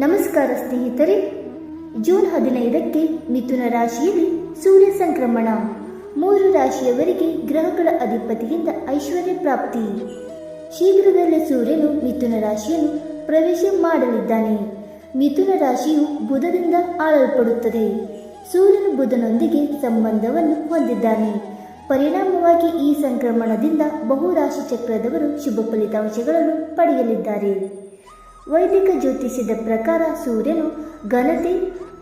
ನಮಸ್ಕಾರ ಸ್ನೇಹಿತರೆ. ಜೂನ್ 15ಕ್ಕೆ ಮಿಥುನ ರಾಶಿಯಲ್ಲಿ ಸೂರ್ಯ ಸಂಕ್ರಮಣ. 3 ರಾಶಿಯವರಿಗೆ ಗ್ರಹಗಳ ಅಧಿಪತಿಯಿಂದ ಐಶ್ವರ್ಯ ಪ್ರಾಪ್ತಿ. ಶೀಘ್ರದಲ್ಲೇ ಸೂರ್ಯನು ಮಿಥುನ ರಾಶಿಯನ್ನು ಪ್ರವೇಶ ಮಾಡಲಿದ್ದಾನೆ. ಮಿಥುನ ರಾಶಿಯು ಬುಧದಿಂದ ಆಳಲ್ಪಡುತ್ತದೆ. ಸೂರ್ಯನು ಬುಧನೊಂದಿಗೆ ಸಂಬಂಧವನ್ನು ಹೊಂದಿದ್ದಾನೆ. ಪರಿಣಾಮವಾಗಿ ಈ ಸಂಕ್ರಮಣದಿಂದ ಬಹುರಾಶಿ ಚಕ್ರದವರು ಶುಭ ಫಲಿತಾಂಶಗಳನ್ನು ಪಡೆಯಲಿದ್ದಾರೆ. ವೈದಿಕ ಜ್ಯೋತಿಷ್ಯದ ಪ್ರಕಾರ ಸೂರ್ಯನು ಘನತೆ,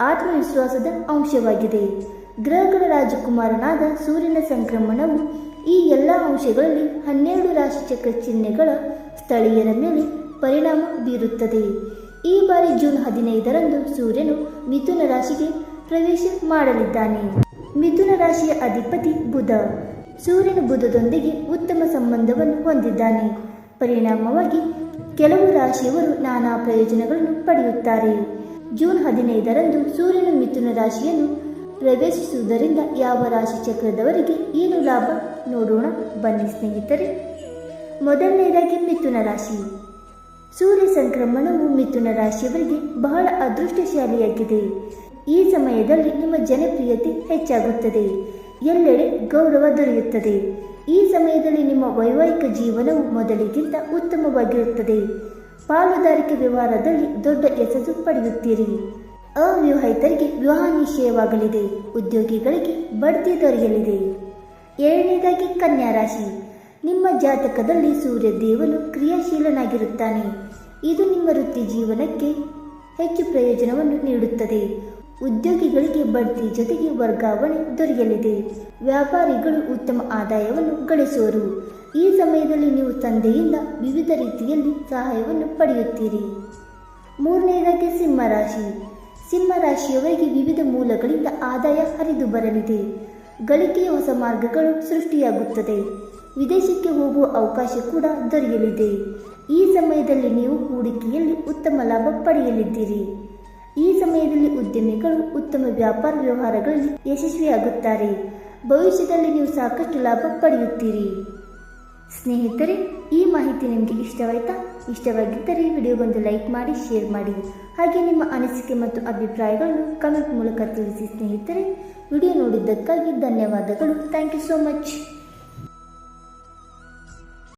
ಆತ್ಮವಿಶ್ವಾಸದ ಅಂಶವಾಗಿದೆ. ಗ್ರಹಗಳ ರಾಜಕುಮಾರನಾದ ಸೂರ್ಯನ ಸಂಕ್ರಮಣವು ಈ ಎಲ್ಲ ಅಂಶಗಳಲ್ಲಿ 12 ರಾಶಿ ಚಕ್ರ ಚಿಹ್ನೆಗಳ ಸ್ಥಳೀಯರ ಮೇಲೆ ಪರಿಣಾಮ ಬೀರುತ್ತದೆ. ಈ ಬಾರಿ ಜೂನ್ 15ರಂದು ಸೂರ್ಯನು ಮಿಥುನ ರಾಶಿಗೆ ಪ್ರವೇಶ ಮಾಡಲಿದ್ದಾನೆ. ಮಿಥುನ ರಾಶಿಯ ಅಧಿಪತಿ ಬುಧ. ಸೂರ್ಯನು ಬುಧದೊಂದಿಗೆ ಉತ್ತಮ ಸಂಬಂಧವನ್ನು ಹೊಂದಿದ್ದಾನೆ. ಪರಿಣಾಮವಾಗಿ ಕೆಲವು ರಾಶಿಯವರು ನಾನಾ ಪ್ರಯೋಜನಗಳನ್ನು ಪಡೆಯುತ್ತಾರೆ. ಜೂನ್ 15ರಂದು ಸೂರ್ಯನು ಮಿಥುನ ರಾಶಿಯನ್ನು ಪ್ರವೇಶಿಸುವುದರಿಂದ ಯಾವ ರಾಶಿ ಚಕ್ರದವರಿಗೆ ಏನು ಲಾಭ ನೋಡೋಣ ಬನ್ನಿ ಸ್ನೇಹಿತರೆ. ಮೊದಲನೆಯದಾಗಿ ಮಿಥುನ ರಾಶಿ. ಸೂರ್ಯ ಸಂಕ್ರಮಣವು ಮಿಥುನ ರಾಶಿಯವರಿಗೆ ಬಹಳ ಅದೃಷ್ಟಶಾಲಿಯಾಗಿದೆ. ಈ ಸಮಯದಲ್ಲಿ ನಿಮ್ಮ ಜನಪ್ರಿಯತೆ ಹೆಚ್ಚಾಗುತ್ತದೆ. ಎಲ್ಲೆಡೆ ಗೌರವ ದೊರೆಯುತ್ತದೆ. ಈ ಸಮಯದಲ್ಲಿ ನಿಮ್ಮ ವೈವಾಹಿಕ ಜೀವನವು ಮೊದಲಿಗಿಂತ ಉತ್ತಮವಾಗಿರುತ್ತದೆ. ಪಾಲುದಾರಿಕೆ ವ್ಯವಹಾರದಲ್ಲಿ ದೊಡ್ಡ ಯಶಸ್ಸು ಪಡೆಯುತ್ತೀರಿ. ಅವಿವಾಹಿತರಿಗೆ ವಿವಾಹ ನಿಶ್ಚಯವಾಗಲಿದೆ. ಉದ್ಯೋಗಿಗಳಿಗೆ ಬಡ್ತಿ ದೊರೆಯಲಿದೆ. ಎರಡನೇದಾಗಿ ಕನ್ಯಾ ರಾಶಿ. ನಿಮ್ಮ ಜಾತಕದಲ್ಲಿ ಸೂರ್ಯ ದೇವನು ಕ್ರಿಯಾಶೀಲನಾಗಿರುತ್ತಾನೆ. ಇದು ನಿಮ್ಮ ವೃತ್ತಿ ಜೀವನಕ್ಕೆ ಹೆಚ್ಚು ಪ್ರಯೋಜನವನ್ನು ನೀಡುತ್ತದೆ. ಉದ್ಯೋಗಿಗಳಿಗೆ ಬಡ್ತಿ ಜೊತೆಗೆ ವರ್ಗಾವಣೆ ದೊರೆಯಲಿದೆ. ವ್ಯಾಪಾರಿಗಳು ಉತ್ತಮ ಆದಾಯವನ್ನು ಗಳಿಸುವರು. ಈ ಸಮಯದಲ್ಲಿ ನೀವು ತಂದೆಯಿಂದ ವಿವಿಧ ರೀತಿಯಲ್ಲಿ ಸಹಾಯವನ್ನು ಪಡೆಯುತ್ತೀರಿ. ಮೂರನೆಯದಾಗಿ ಸಿಂಹರಾಶಿ. ಸಿಂಹರಾಶಿಯವರಿಗೆ ವಿವಿಧ ಮೂಲಗಳಿಂದ ಆದಾಯ ಹರಿದು ಬರಲಿದೆ. ಗಳಿಕೆಯ ಹೊಸ ಮಾರ್ಗಗಳು ಸೃಷ್ಟಿಯಾಗುತ್ತದೆ. ವಿದೇಶಕ್ಕೆ ಹೋಗುವ ಅವಕಾಶ ಕೂಡ ದೊರೆಯಲಿದೆ. ಈ ಸಮಯದಲ್ಲಿ ನೀವು ಹೂಡಿಕೆಯಲ್ಲಿ ಉತ್ತಮ ಲಾಭ ಪಡೆಯಲಿದ್ದೀರಿ. ಈ ಸಮಯದಲ್ಲಿ ಉದ್ಯಮಿಗಳು ಉತ್ತಮ ವ್ಯಾಪಾರ ವ್ಯವಹಾರಗಳಲ್ಲಿ ಯಶಸ್ವಿಯಾಗುತ್ತಾರೆ. ಭವಿಷ್ಯದಲ್ಲಿ ನೀವು ಸಾಕಷ್ಟು ಲಾಭ ಪಡೆಯುತ್ತೀರಿ. ಸ್ನೇಹಿತರೆ, ಈ ಮಾಹಿತಿ ನಿಮಗೆ ಇಷ್ಟವಾಯಿತಾ? ಇಷ್ಟವಾಗಿದ್ದರೆ ವಿಡಿಯೋಗೊಂದು ಲೈಕ್ ಮಾಡಿ, ಶೇರ್ ಮಾಡಿ. ಹಾಗೆ ನಿಮ್ಮ ಅನಿಸಿಕೆ ಮತ್ತು ಅಭಿಪ್ರಾಯಗಳನ್ನು ಕಮೆಂಟ್ ಮೂಲಕ ತಿಳಿಸಿ ಸ್ನೇಹಿತರೆ. ವಿಡಿಯೋ ನೋಡಿದ್ದಕ್ಕಾಗಿ ಧನ್ಯವಾದಗಳು. Thank you so much.